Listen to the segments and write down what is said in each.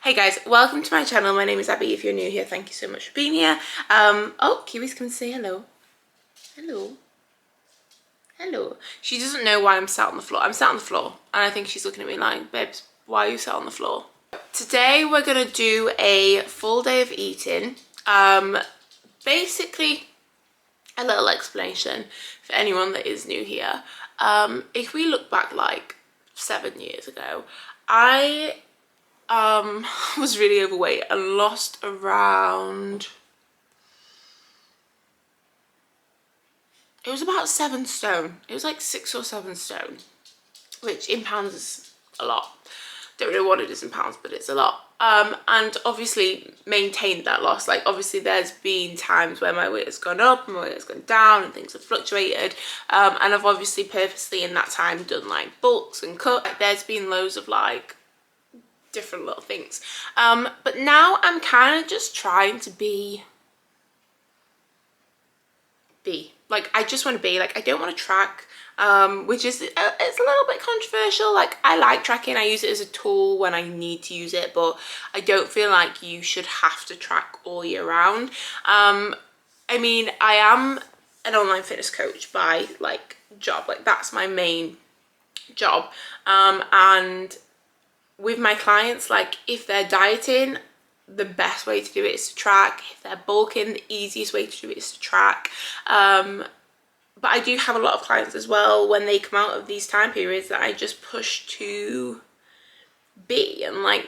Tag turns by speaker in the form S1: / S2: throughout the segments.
S1: Hey guys, welcome to my channel. My name is Abby. If you're new here, thank you so much for being here. Oh, Kiwi's come to say hello. Hello. Hello. She doesn't know why I'm sat on the floor. I'm sat on the floor and I think she's looking at me like, babes, why are you sat on the floor? Today we're gonna do a full day of eating. Basically a little explanation for anyone that is new here. If we look back like 7 years ago, I was really overweight and lost around, it was about 7 stone. It was like 6 or 7 stone, which in pounds is a lot. Don't know what it is in pounds, but it's a lot. And obviously maintained that loss. Like obviously there's been times where my weight has gone up and my weight has gone down and things have fluctuated. And I've obviously purposely in that time done like bulks and cut. Like, there's been loads of like different little things. But now I'm kind of just trying to be. Like I just want to be, like I don't want to track. Which is it's a little bit controversial. Like I like tracking, I use it as a tool when I need to use it, but I don't feel like you should have to track all year round. I mean, I am an online fitness coach by like job, like that's my main job. And with my clients, like if they're dieting, the best way to do it is to track. If they're bulking, the easiest way to do it is to track. But I do have a lot of clients as well when they come out of these time periods that I just push to be and like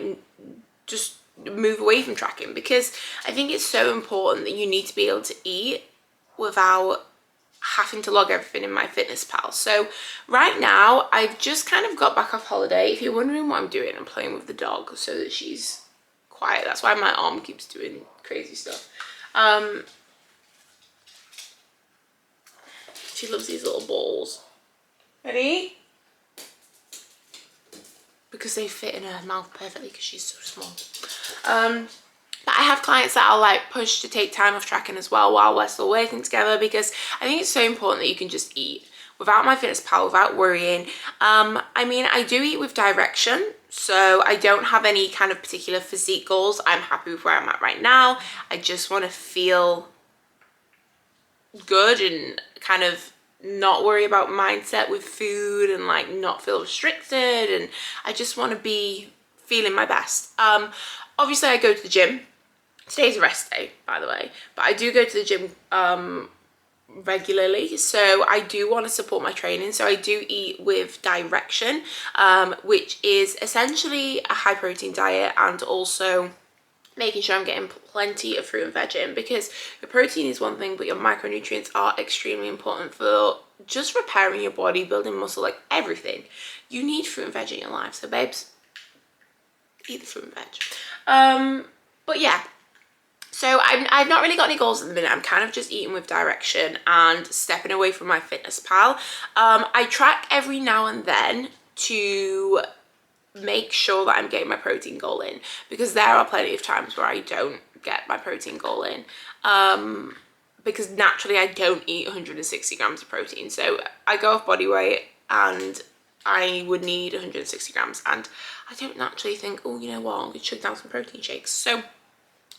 S1: just move away from tracking, because I think it's so important that you need to be able to eat without having to log everything in MyFitnessPal. So right now I've just kind of got back off holiday. If you're wondering what I'm doing, I'm playing with the dog so that she's quiet. That's why my arm keeps doing crazy stuff. She loves these little balls. Ready? Because they fit in her mouth perfectly because she's so small. But I have clients that I'll like push to take time off tracking as well while we're still working together, because I think it's so important that you can just eat without MyFitnessPal, without worrying. I mean, I do eat with direction, so I don't have any kind of particular physique goals. I'm happy with where I'm at right now. I just want to feel good and kind of not worry about mindset with food and like not feel restricted, and I just want to be feeling my best. Obviously I go to the gym. Today's a rest day, by the way, but I do go to the gym regularly, so I do want to support my training. So I do eat with direction, which is essentially a high protein diet, and also making sure I'm getting plenty of fruit and veg in, because your protein is one thing, but your micronutrients are extremely important for just repairing your body, building muscle, like everything. You need fruit and veg in your life. So babes, eat the fruit and veg. But yeah, so I've not really got any goals at the minute. I'm kind of just eating with direction and stepping away from MyFitnessPal. I track every now and then to make sure that I'm getting my protein goal in, because there are plenty of times where I don't get my protein goal in, because naturally I don't eat 160 grams of protein. So I go off body weight and I would need 160 grams, and I don't naturally think, oh, you know what, I'm gonna chug down some protein shakes. So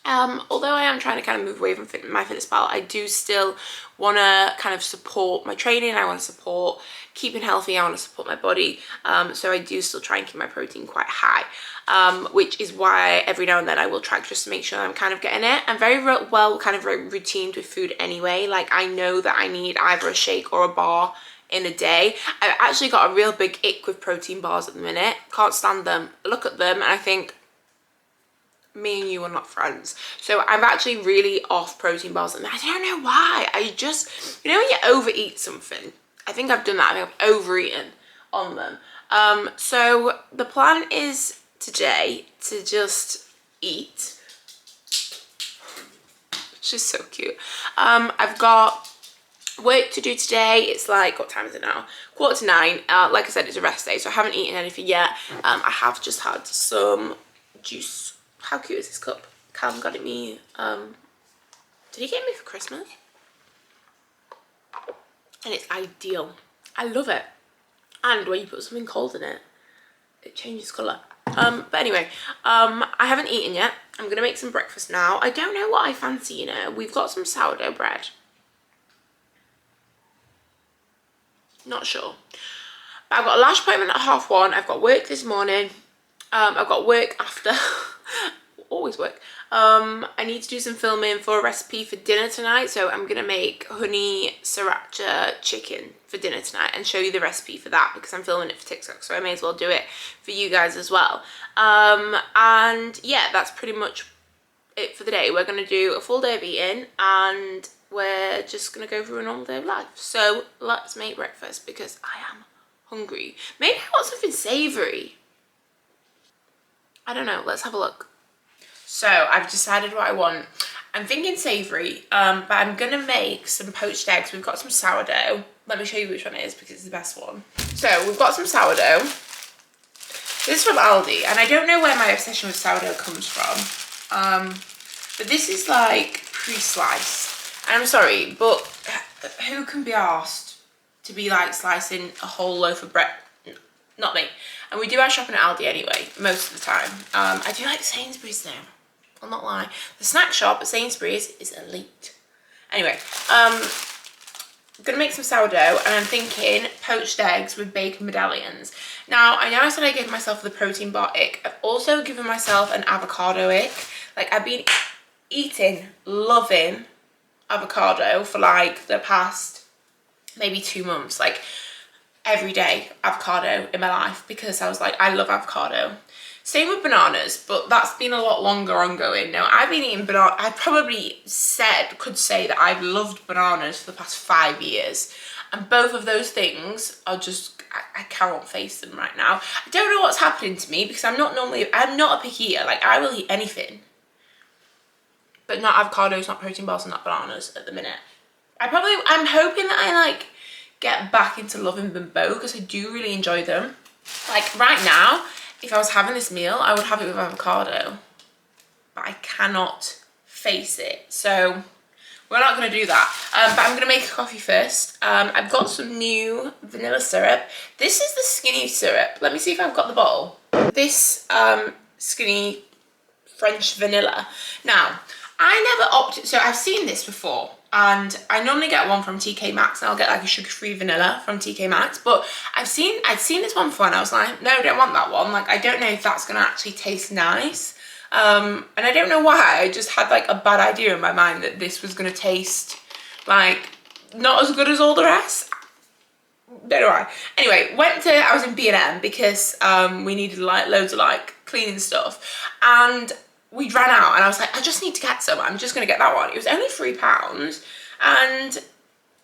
S1: although I am trying to kind of move away from MyFitnessPal, I do still want to kind of support my training. I want to support keeping healthy. I want to support my body. So I do still try and keep my protein quite high, which is why every now and then I will track just to make sure I'm kind of getting it. I'm very well kind of routined with food anyway. Like I know that I need either a shake or a bar in a day. I've actually got a real big ick with protein bars at the minute. Can't stand them. I look at them and I think, me and you are not friends. So I'm actually really off protein bars, and I don't know why. I just, you know when you overeat something, I think I've done that. I think I've overeaten on them. So the plan is today to just eat. She's so cute. I've got work to do today. It's like, what time is it now? 8:45. Like I said, it's a rest day, so I haven't eaten anything yet. I have just had some juice. How cute is this cup? Callum got it me. Did he get me for Christmas? And it's ideal. I love it. And when you put something cold in it, it changes colour. But anyway, I haven't eaten yet. I'm going to make some breakfast now. I don't know what I fancy, you know. We've got some sourdough bread. Not sure. But I've got a lash appointment at 1:30. I've got work this morning. I've got work after. Always work. I need to do some filming for a recipe for dinner tonight, so I'm gonna make honey sriracha chicken for dinner tonight and show you the recipe for that because I'm filming it for TikTok, so I may as well do it for you guys as well. And yeah, that's pretty much it for the day. We're gonna do a full day of eating and we're just gonna go through a normal day of life. So let's make breakfast because I am hungry. Maybe I want something savoury. I don't know, let's have a look. So I've decided what I want. I'm thinking savoury, but I'm gonna make some poached eggs. We've got some sourdough. Let me show you which one it is because it's the best one. So we've got some sourdough. This is from Aldi, and I don't know where my obsession with sourdough comes from. But this is like pre-sliced. And I'm sorry, but who can be asked to be like slicing a whole loaf of bread? Not me. And we do our shopping at Aldi anyway, most of the time. I do like Sainsbury's though. I'll not lie. The snack shop at Sainsbury's is elite. Anyway, I'm gonna make some sourdough and I'm thinking poached eggs with bacon medallions. Now, I know I said I gave myself the protein bar ick. I've also given myself an avocado ick. Like I've been eating, loving avocado for like the past maybe 2 months. Like every day avocado in my life because I was like, I love avocado. Same with bananas, but that's been a lot longer ongoing. Now, I've been eating banana. I probably could say that I've loved bananas for the past 5 years. And both of those things are just, I cannot face them right now. I don't know what's happening to me because I'm not a picky eater. Like, I will eat anything. But not avocados, not protein bars, and not bananas at the minute. I'm hoping that I like get back into loving them both because I do really enjoy them. Like right now, if I was having this meal, I would have it with avocado, but I cannot face it. So we're not gonna do that. But I'm gonna make a coffee first. I've got some new vanilla syrup. This is the skinny syrup. Let me see if I've got the bottle. This skinny French vanilla. Now, I never opted, so I've seen this before. And I normally get one from TK Maxx and I'll get like a sugar-free vanilla from TK Maxx, but I'd seen this one before and I was like, no, I don't want that one. Like, I don't know if that's gonna actually taste nice. And I don't know why, I just had like a bad idea in my mind that this was gonna taste like not as good as all the rest. Don't know why. Anyway, I was in B&M because we needed like loads of like cleaning stuff and we ran out and I was like, I just need to get some. I'm just going to get that one. It was only £3 and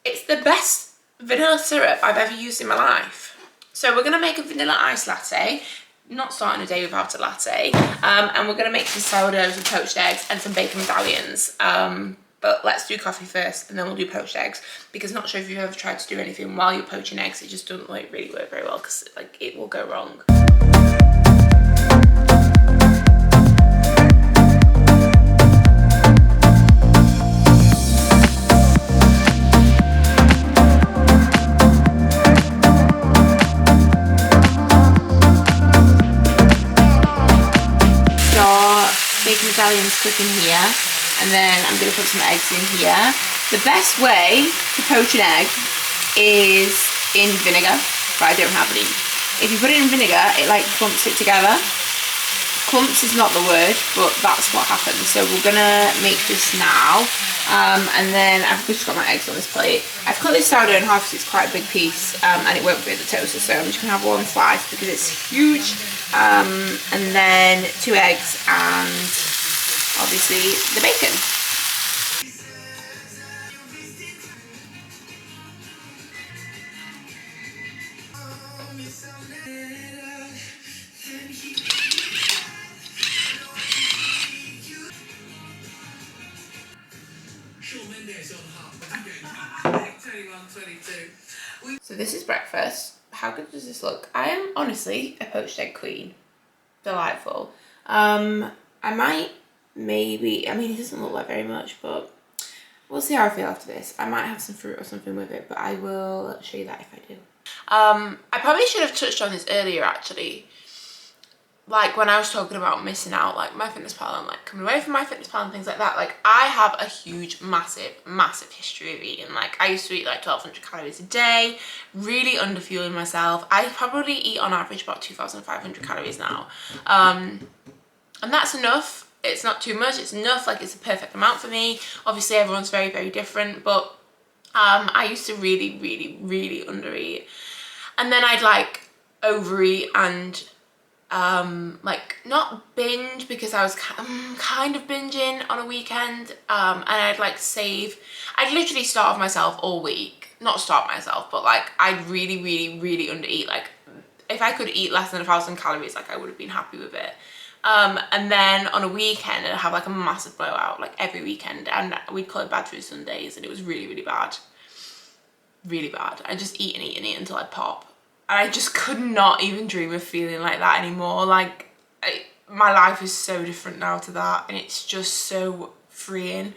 S1: it's the best vanilla syrup I've ever used in my life. So we're going to make a vanilla ice latte, not starting a day without a latte. And we're going to make some sourdough, some poached eggs and some bacon medallions. But let's do coffee first and then we'll do poached eggs because not sure if you've ever tried to do anything while you're poaching eggs. It just doesn't like really work very well because like it will go wrong. Bacon medallions cooking here, and then I'm going to put some eggs in here. The best way to poach an egg is in vinegar, but I don't have any. If you put it in vinegar, it like clumps it together. Clumps is not the word, but that's what happens. So we're going to make this now, and then I've just got my eggs on this plate. I've cut this sourdough in half because it's quite a big piece, and it won't fit the toaster, so I'm just going to have one slice because it's huge. And then 2 eggs and obviously the bacon. So this is breakfast. How good does this look? I am honestly a poached egg queen. Delightful. I might maybe, I mean it doesn't look like very much, but we'll see how I feel after this. I might have some fruit or something with it, but I will show you that if I do. I probably should have touched on this earlier actually. like when I was talking about missing out, like my fitness pal and like coming away from my fitness pal and things like that, like I have a huge, massive history of eating. Like I used to eat like 1,200 calories a day, really under fueling myself. I probably eat on average about 2,500 calories now. And that's enough. It's not too much, it's enough, like it's a perfect amount for me. Obviously everyone's very, very different, but I used to really, really undereat. And then I'd like overeat and like not binge, because I was kind of binging on a weekend, and I'd like I'd literally starve myself all week. Not starve myself, but like I'd really undereat. Like if I could eat less than 1,000 calories, like I would have been happy with it. And then on a weekend I'd have like a massive blowout, like every weekend, and we'd call it Bad Food Sundays, and it was really bad. Really bad. I just eat and eat until I pop. And I just could not even dream of feeling like that anymore. Like my life is so different now to that, and it's just so freeing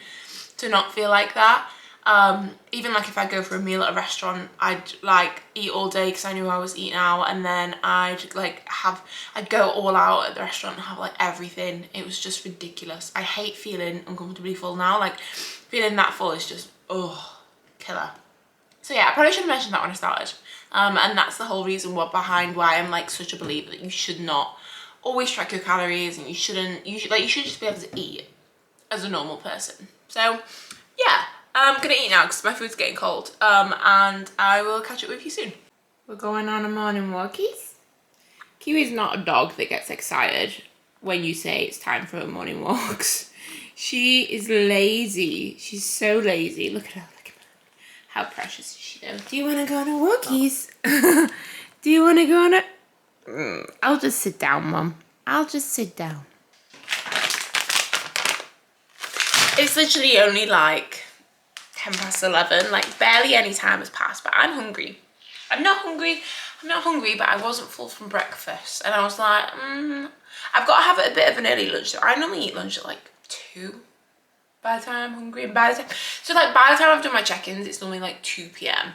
S1: to not feel like that. Even like if I go for a meal at a restaurant, I'd like eat all day because I knew I was eating out, and then I'd go all out at the restaurant and have like everything. It was just ridiculous. I hate feeling uncomfortably full now. Like feeling that full is just, oh, killer. So yeah, I probably should have mentioned that when I started. And that's the whole reason behind why I'm like such a believer that you should not always track your calories, and you should just be able to eat as a normal person. So yeah, I'm gonna eat now because my food's getting cold, and I will catch up with you soon. We're going on a morning walkies. Kiwi's not a dog that gets excited when you say it's time for morning walks. She is lazy. She's so lazy. Look at her. How precious is she though? Do you want to go on a walkies? Do you want to go on a... I'll just sit down, Mum. I'll just sit down. It's literally only like 11, like barely any time has passed, but I'm hungry. I'm not hungry, but I wasn't full from breakfast, and I was like, I've got to have a bit of an early lunch. So I normally eat lunch at like 2 by the time I'm hungry, and by the time I've done my check-ins, it's normally like 2 p.m.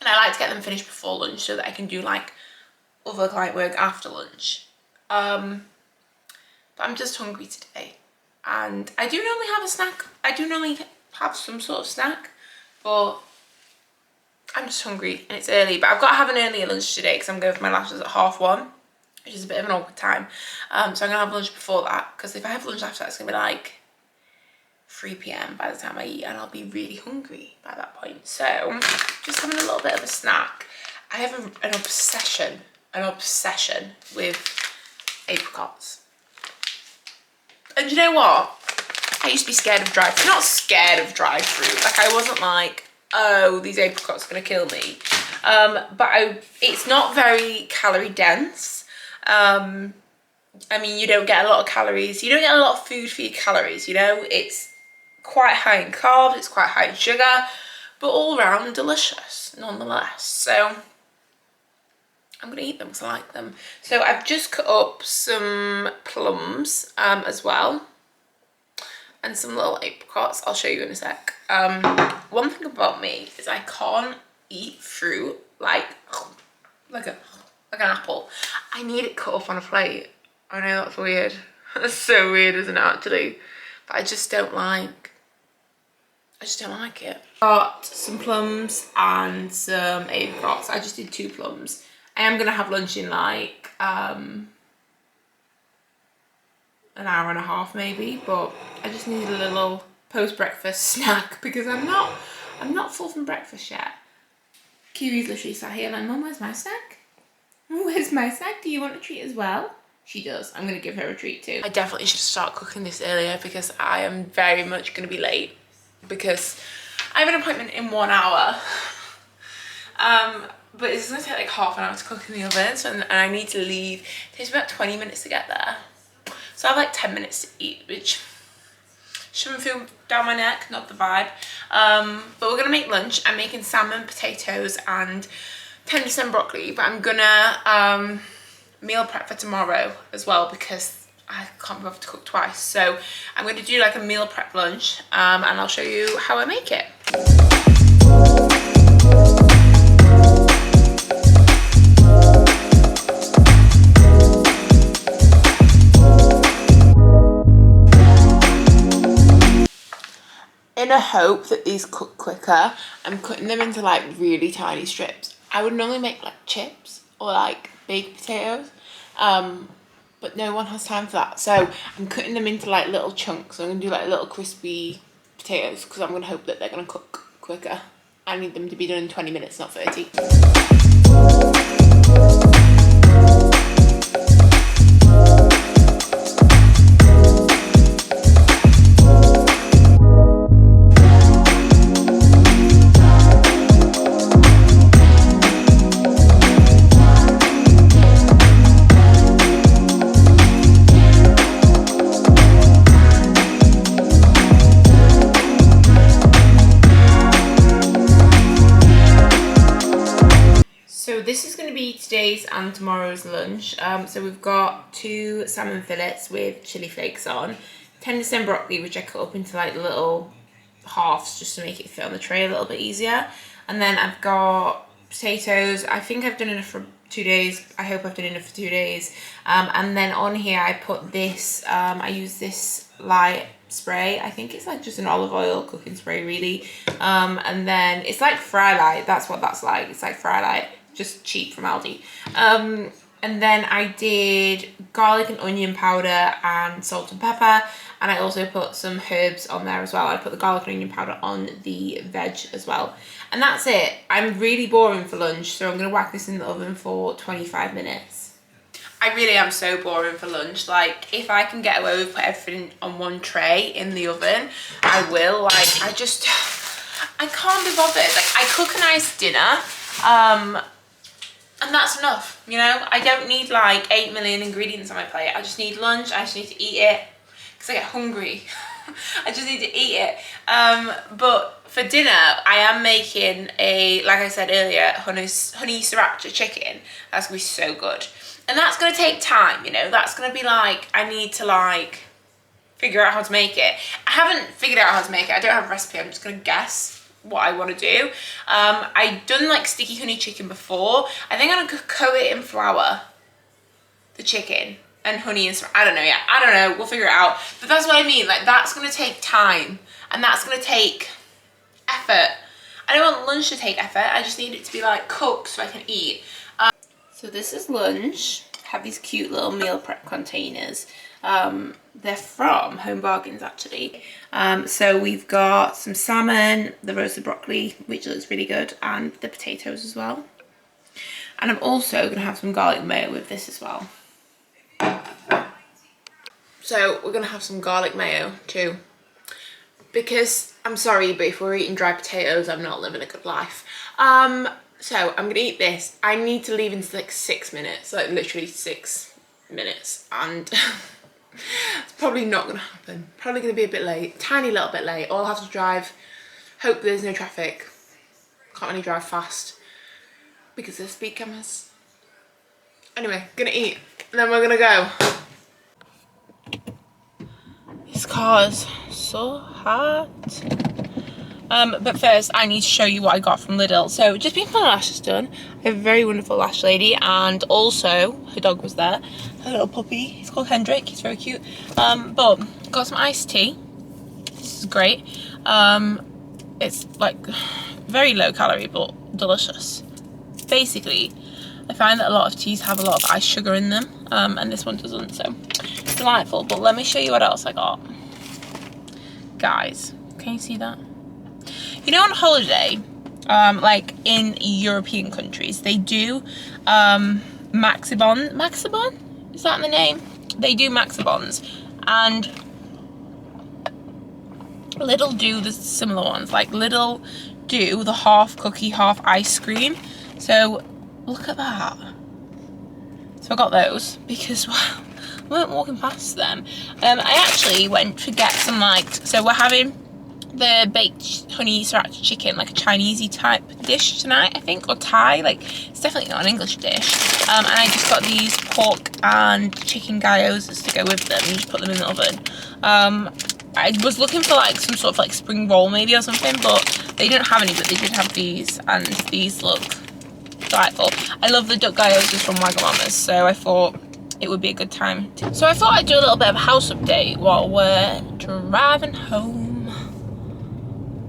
S1: and I like to get them finished before lunch so that I can do like other client work after lunch. But I'm just hungry today, and I do normally have a snack. I do normally have some sort of snack, but I'm just hungry and it's early. But I've got to have an earlier lunch today because I'm going for my lashes at 1:30, which is a bit of an awkward time. So I'm gonna have lunch before that, because if I have lunch after that, it's gonna be like 3 p.m. by the time I eat, and I'll be really hungry by that point. So just having a little bit of a snack. I have an obsession with apricots. And you know what? I used to be scared of dry fruit. Not scared of dry fruit. Like I wasn't like, oh, these apricots are gonna kill me. But it's not very calorie dense. I mean, you don't get a lot of calories. You don't get a lot of food for your calories, you know? It's quite high in carbs, it's quite high in sugar, but all round delicious nonetheless. So I'm gonna eat them because I like them. So I've just cut up some plums as well, and some little apricots. I'll show you in a sec. One thing about me is I can't eat fruit like an apple. I need it cut up on a plate. I know that's weird. That's so weird, isn't it, actually? But I just don't like it. Got some plums and some apricots. I just did 2 plums. I am gonna have lunch in like an hour and a half maybe, but I just need a little post-breakfast snack because I'm not full from breakfast yet. Kiwi's literally sat here like, Mum, where's my snack? Where's my snack? Do you want a treat as well? She does. I'm gonna give her a treat too. I definitely should start cooking this earlier because I am very much gonna be late because I have an appointment in 1 hour. But it's gonna take like half an hour to cook in the oven, so, and I need to leave. It takes about 20 minutes to get there. So I have like 10 minutes to eat, which shouldn't feel down my neck, not the vibe. But we're gonna make lunch. I'm making salmon, potatoes, and tender broccoli, but I'm gonna meal prep for tomorrow as well because I can't be bothered to cook twice. So I'm going to do like a meal prep lunch, and I'll show you how I make it. in a hope that these cook quicker, I'm cutting them into like really tiny strips. I would normally make like chips or like baked potatoes, but no one has time for that. So I'm cutting them into like little chunks. So I'm gonna do like little crispy potatoes because I'm gonna hope that they're gonna cook quicker. I need them to be done in 20 minutes, not 30. This is going to be today's and tomorrow's lunch. So we've got 2 salmon fillets with chili flakes on, tender stem broccoli, which I cut up into like little halves just to make it fit on the tray a little bit easier. And then I've got potatoes. I think I've done enough for 2 days. I hope I've done enough for 2 days. And then on here I put this, I use this light spray. I think it's like just an olive oil cooking spray really. And then it's like Fry Light. That's what that's like. It's like Fry Light. Just cheap from Aldi. And then I did garlic and onion powder and salt and pepper, and I also put some herbs on there as well. I put the garlic and onion powder on the veg as well, and that's it. I'm really boring for lunch, so I'm gonna whack this in the oven for 25 minutes. I really am so boring for lunch. Like, if I can get away with putting everything on one tray in the oven, I will. Like, I can't be bothered. Like, I cook a nice dinner, and that's enough, you know? I don't need like 8 million ingredients on my plate. I just need lunch, I just need to eat it, because I get hungry. I just need to eat it. But for dinner, I am making a, like I said earlier, honey sriracha chicken. That's gonna be so good. And that's gonna take time, you know? That's gonna be like, I need to like, figure out how to make it. I haven't figured out how to make it. I don't have a recipe, I'm just gonna guess what I want to do. I've done like sticky honey chicken before. I think I'm gonna coat it in flour, the chicken, and honey and I don't know yet. I don't know, we'll figure it out. But that's what I mean, like that's gonna take time and that's gonna take effort. I don't want lunch to take effort, I just need it to be like cooked so I can eat. So this is lunch. I have these cute little meal prep containers. They're from Home Bargains actually. So we've got some salmon, the roasted broccoli, which looks really good, and the potatoes as well. And I'm also going to have some garlic mayo with this as well. So we're going to have some garlic mayo too. Because, I'm sorry, but if we're eating dry potatoes, I'm not living a good life. So I'm going to eat this. I need to leave in like 6 minutes, like literally 6 minutes. And it's probably not going to happen. Probably going to be a bit late, tiny little bit late. Or I'll have to drive. Hope there's no traffic. Can't really drive fast because there's speed cameras. Anyway, gonna eat, and then we're gonna go. This car's so hot. But first I need to show you what I got from Lidl. So just before my lashes done, I have a very wonderful lash lady, and also her dog was there, her little puppy. He's called Hendrik, he's very cute. But got some iced tea. This is great. It's like very low calorie but delicious. Basically, I find that a lot of teas have a lot of ice sugar in them, and this one doesn't, so it's delightful. But let me show you what else I got. Guys, can you see that? You know, on holiday, like in European countries, they do Maxibon? Is that the name? They do Maxibons, and Lidl do the similar ones. Like Lidl do the half cookie, half ice cream. So look at that. So I got those because, well, I went walking past them. I actually went to get some, like, so we're having the baked honey sriracha chicken, like a Chinesey type dish tonight, I think, or Thai. Like, it's definitely not an English dish. And I just got these pork and chicken gyozas to go with them and just put them in the oven. I was looking for like some sort of like spring roll maybe or something, but they didn't have any, but they did have these, and these look delightful. I love the duck gyozas from Wagamama's, so I thought it would be a good time. So I thought I'd do a little bit of a house update while we're driving home.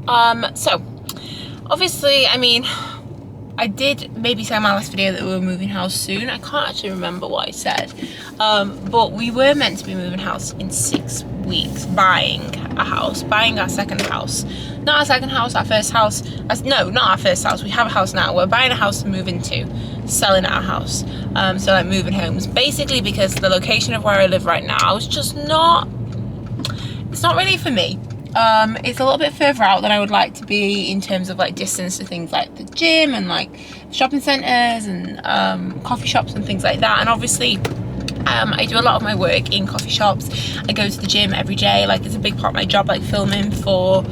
S1: So obviously, I mean, I did maybe say in my last video that we were moving house soon. I can't actually remember what I said, but we were meant to be moving house in 6 weeks, buying our second house. Not our second house, our first house. No, not our first house. We have a house now. We're buying a house to move into, selling our house. So like moving homes, basically, because the location of where I live right now is just not, it's not really for me. It's a little bit further out than I would like to be in terms of like distance to things like the gym and like shopping centres and coffee shops and things like that. And obviously I do a lot of my work in coffee shops. I go to the gym every day. Like, it's a big part of my job, like filming for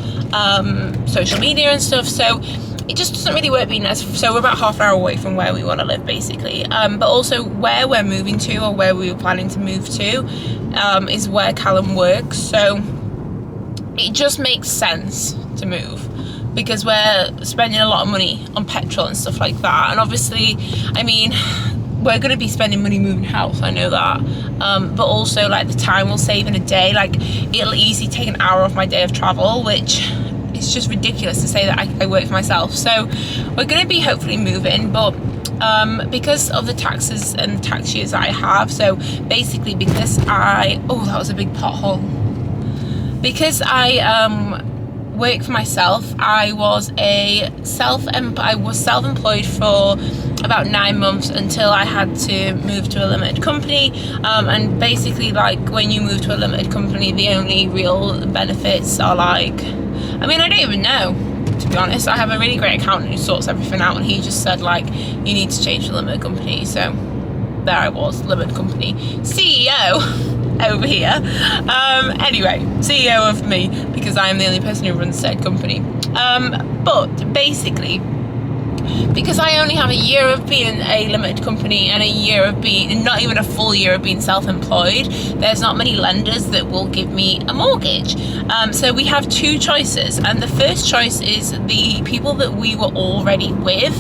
S1: social media and stuff. So it just doesn't really work being there. So we're about half an hour away from where we want to live, basically. But also where we're moving to, or where we were planning to move to, is where Callum works. So it just makes sense to move, because we're spending a lot of money on petrol and stuff like that. And obviously, I mean, we're going to be spending money moving house, I know that. But also, like, the time we'll save in a day, like, it'll easily take an hour off my day of travel, which is just ridiculous to say that I work for myself. So we're going to be hopefully moving, but because of the taxes and the tax years that I have, so basically because that was a big pothole. Because I work for myself, I was self-employed for about 9 months until I had to move to a limited company. And basically, like, when you move to a limited company, the only real benefits are like, I mean, I don't even know, to be honest. I have a really great accountant who sorts everything out, and he just said, like, you need to change to a limited company. So there I was, limited company CEO over here. Anyway, CEO of me, because I am the only person who runs said company. But basically, because I only have a year of being a limited company and a year of being, not even a full year of being self-employed, there's not many lenders that will give me a mortgage. So we have two choices, and the first choice is the people that we were already with,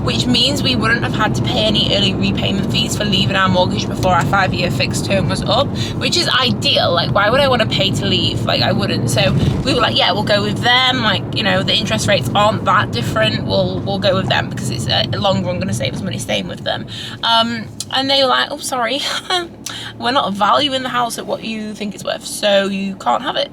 S1: which means we wouldn't have had to pay any early repayment fees for leaving our mortgage before our 5-year fixed term was up, which is ideal. Like, why would I want to pay to leave? Like, I wouldn't. So we were like, yeah, we'll go with them. Like, you know, the interest rates aren't that different. We'll go with them, because it's a long run going to save us money staying with them. And they were like, oh, sorry, we're not valuing the house at what you think it's worth, so you can't have it.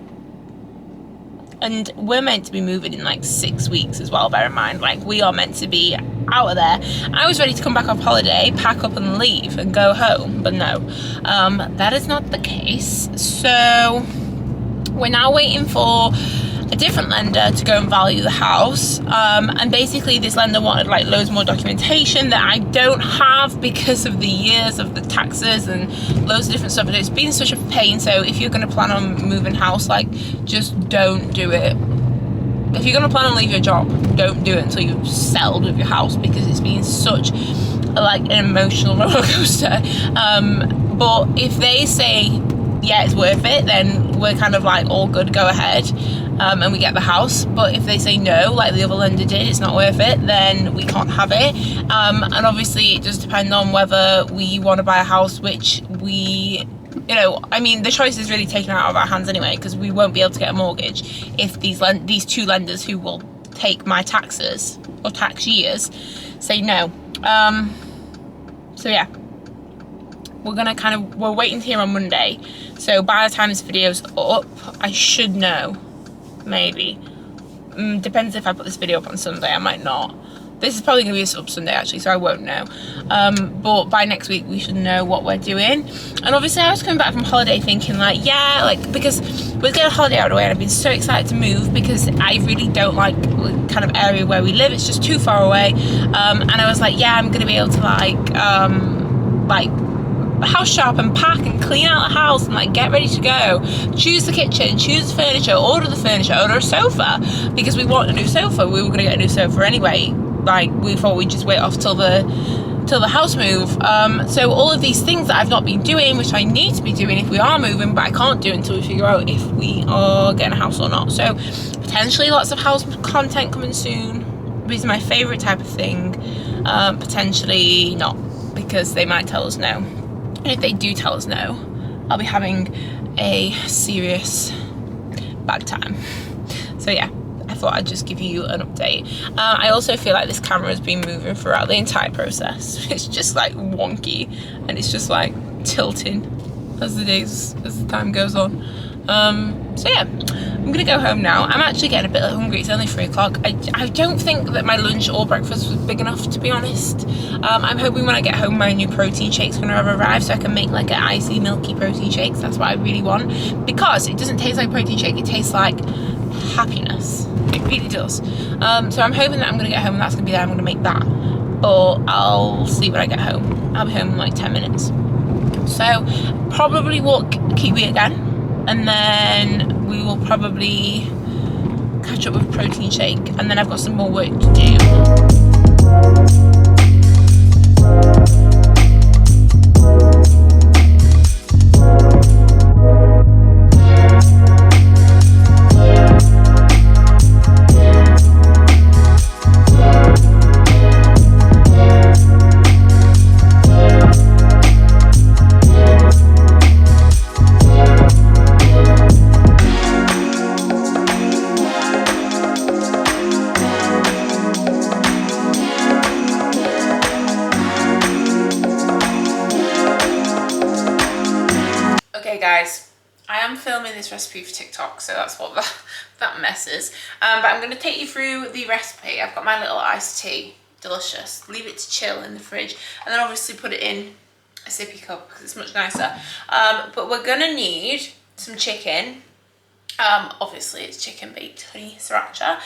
S1: And we're meant to be moving in like 6 weeks as well, bear in mind. Like, we are meant to be out of there. I was ready to come back off holiday, pack up and leave and go home, but no, that is not the case. So we're now waiting for a different lender to go and value the house, and basically this lender wanted like loads more documentation that I don't have because of the years of the taxes and loads of different stuff, and it's been such a pain. So if you're going to plan on moving house, like, just don't do it. If you're going to plan on leaving your job, don't do it until you've settled with your house, because it's been such like an emotional roller coaster. But if they say, yeah, it's worth it, then we're kind of like all good, go ahead, and we get the house. But if they say no, like the other lender did, it's not worth it, then we can't have it. And obviously it does depend on whether we want to buy a house, which we, you know, I mean, the choice is really taken out of our hands anyway, because we won't be able to get a mortgage if these two lenders who will take my taxes or tax years say no. So yeah, we're waiting to hear on Monday. So by the time this video's up, I should know, maybe. Depends if I put this video up on Sunday, I might not. This is probably going to be up Sunday actually, so I won't know. But by next week we should know what we're doing. And obviously I was coming back from holiday thinking like, yeah, like, because we're getting a holiday out of the way, and I've been so excited to move because I really don't like the kind of area where we live. It's just too far away. And I was like, yeah, I'm going to be able to like house shop and pack and clean out the house and like get ready to go, choose the kitchen, choose the furniture, order a sofa, because we want a new sofa. We were going to get a new sofa anyway. Like, we thought we'd just wait off till the house move. So all of these things that I've not been doing, which I need to be doing if we are moving, but I can't do until we figure out if we are getting a house or not. So potentially lots of house content coming soon. This is my favourite type of thing. Potentially not, because they might tell us no. And if they do tell us no, I'll be having a serious bad time. So yeah, I thought I'd just give you an update. I also feel like this camera has been moving throughout the entire process. It's just like wonky, and it's just like tilting as the time goes on. So yeah, I'm gonna go home now. I'm actually getting a bit hungry. It's only 3 o'clock. I don't think that my lunch or breakfast was big enough, to be honest. I'm hoping when I get home my new protein shake's gonna have arrived, so I can make like an icy milky protein shakes. That's what I really want, because it doesn't taste like protein shake, it tastes like happiness. It really does. So I'm hoping that I'm gonna get home and that's gonna be there. I'm gonna make that, but I'll see when I get home. I'll be home in like 10 minutes. So probably walk Kiwi again, and then we will probably catch up with protein shake, and then I've got some more work to do. Guys, I am filming this recipe for TikTok, so that's what that mess is. But I'm going to take you through the recipe. I've got my little iced tea, delicious. Leave it to chill in the fridge, and then obviously put it in a sippy cup because it's much nicer. But we're going to need some chicken. Obviously it's chicken baked honey sriracha.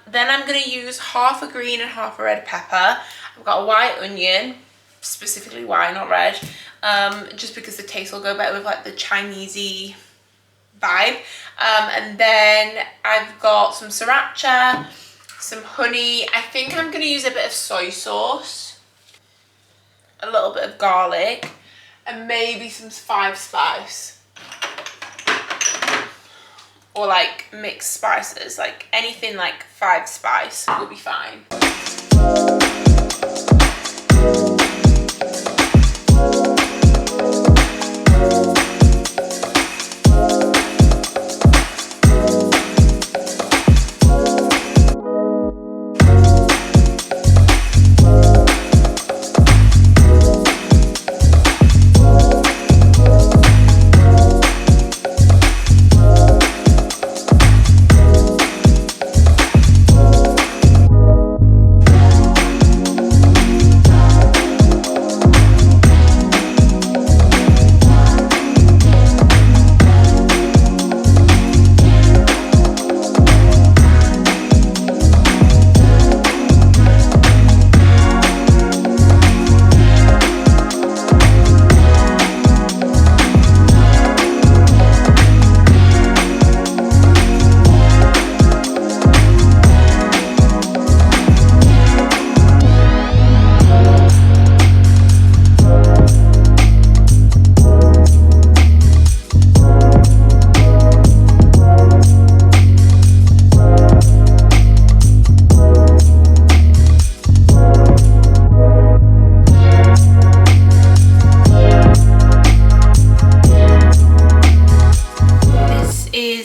S1: Then I'm going to use half a green and half a red pepper. I've got a white onion, specifically white, not red. Just because the taste will go better with like the Chinesey vibe. And then I've got some sriracha, some honey. I think I'm going to use a bit of soy sauce, a little bit of garlic, and maybe some 5 spice. Or like mixed spices, like anything like 5 spice will be fine.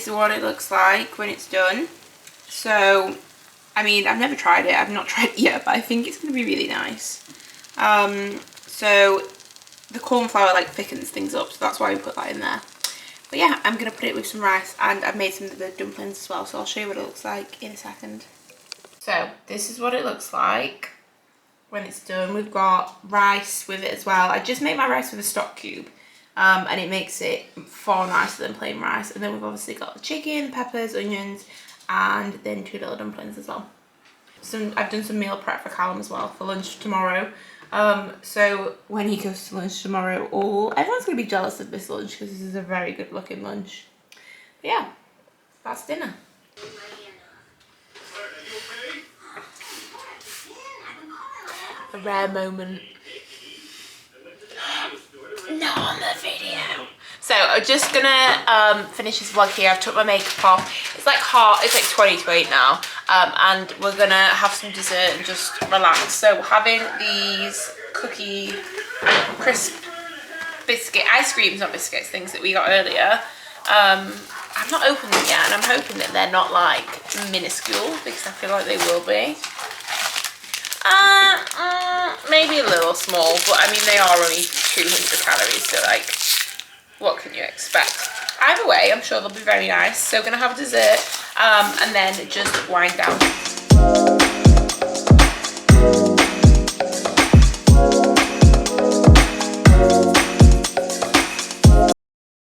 S1: What it looks like when it's done. So I mean, I've never tried it, I've not tried it yet, but I think it's going to be really nice. So the cornflour like thickens things up, so that's why we put that in there. But yeah, I'm going to put it with some rice, and I've made some of the dumplings as well, so I'll show you what it looks like in a second. So this is what it looks like when it's done. We've got rice with it as well. I just made my rice with a stock cube. And it makes it far nicer than plain rice. And then we've obviously got the chicken, peppers, onions, and then 2 little dumplings as well. I've done some meal prep for Callum as well for lunch tomorrow. So when he goes to lunch tomorrow, everyone's going to be jealous of this lunch because this is a very good looking lunch. But yeah, that's dinner. A rare moment. Not on the video. So I'm just gonna finish this vlog here. I've took my makeup off. It's like 20 to 8 now, and we're gonna have some dessert and just relax. So having these cookie crisp biscuit ice creams, not biscuits, things that we got earlier, I've not opened them yet, and I'm hoping that they're not like minuscule, because I feel like they will be. Maybe a little small, but I mean they are only 200 calories, so like, what can you expect? Either way, I'm sure they'll be very nice. So gonna have dessert, and then just wind down.